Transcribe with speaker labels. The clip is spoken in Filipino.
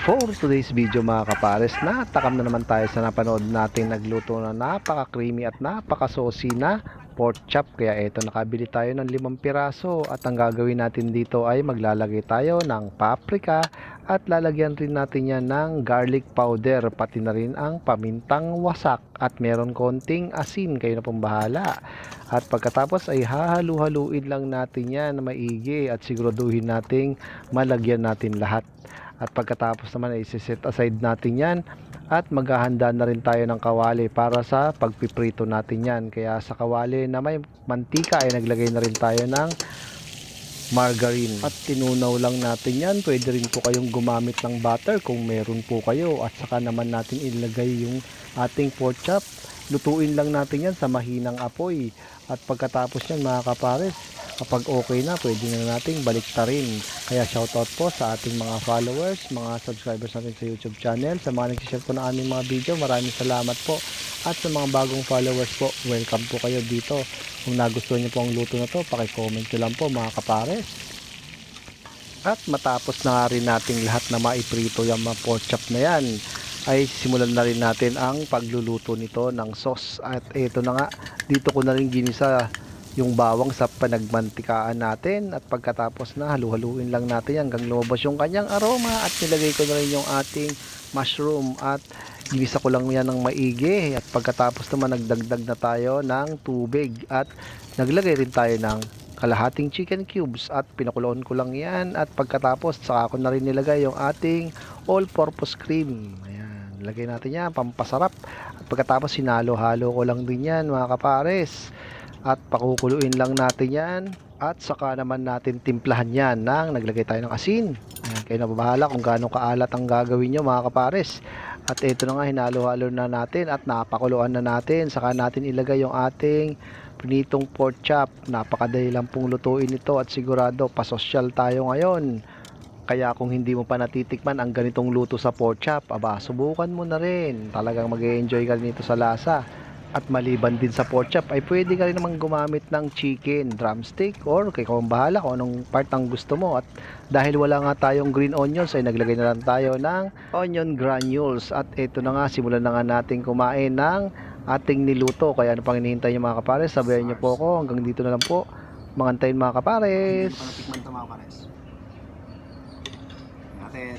Speaker 1: For today's video mga kapares, natakam na naman tayo sa napanood natin nagluto na napaka-creamy at napaka-saucy na pork chop. Kaya ito, nakabili tayo ng 5 piraso at ang gagawin natin dito ay maglalagay tayo ng paprika at lalagyan rin natin yan ng garlic powder, pati na rin ang pamintang wasak at meron konting asin, kayo na pong bahala. At pagkatapos ay hahalu-haluin lang natin yan na maigi at siguraduhin nating malagyan natin lahat. At pagkatapos naman ay set aside natin yan at maghahanda na rin tayo ng kawali para sa pagpiprito natin yan. Kaya sa kawali na may mantika ay naglagay na rin tayo ng margarine at tinunaw lang natin yan. Pwede rin po kayong gumamit ng butter kung meron po kayo, at saka naman natin ilagay yung ating pork chop. Lutuin lang natin yan sa mahinang apoy at pagkatapos yan mga kapares, kapag okay na, pwede na nating baliktarin. Kaya shoutout po sa ating mga followers, mga subscribers natin sa YouTube channel, sa mga nagsishare po ng aming mga video, maraming salamat po. At sa mga bagong followers po, welcome po kayo dito. Kung nagustuhan niyo po ang luto na to, paki-comment nyo lang po mga kapares. At matapos na rin nating lahat na maiprito yung mga pork chop na yan, ay simulan na rin natin ang pagluluto nito ng sauce. At ito na nga, dito ko na rin ginisa yung bawang sa panagmantikaan natin, at pagkatapos na halu-haluin lang natin yan hanggang lumabas yung kanyang aroma, at nilagay ko na rin yung ating mushroom at ginisa ko lang yan ng maigi. At pagkatapos naman nagdagdag na tayo ng tubig at naglagay rin tayo ng kalahating chicken cubes at pinakuloon ko lang yan. At pagkatapos saka ko na rin nilagay yung ating all-purpose cream. Ayan, lagay natin yan pampasarap. At pagkatapos sinalo-halo ko lang din yan mga kapares at pakukuluin lang natin yan, at saka naman natin timplahan yan nang naglagay tayo ng asin. Ayan, kayo na bahala kung gaano kaalat ang gagawin nyo mga kapares. At ito na nga, hinalo-halo na natin at napakuluan na natin. Saka natin ilagay yung ating prinitong pork chop. Napakadali lang pong lutuin ito at sigurado pasosyal tayo ngayon. Kaya kung hindi mo pa natitikman ang ganitong luto sa pork chop, aba, subukan mo na rin. Talagang mag-e-enjoy ka nito sa lasa. At maliban din sa pork chop ay pwede ka rin naman gumamit ng chicken drumstick, or kay kung bahala kung anong part ang gusto mo. At dahil wala nga tayong green onions ay naglagay na lang tayo ng onion granules. At ito na nga, simulan na nga natin kumain ng ating niluto. Kaya ano pang hinihintay nyo mga kapares, sabayan nyo po ako. Hanggang dito na lang po, mangantayin mga kapares.
Speaker 2: Hindi pa natikman ito mga kapares. Natin.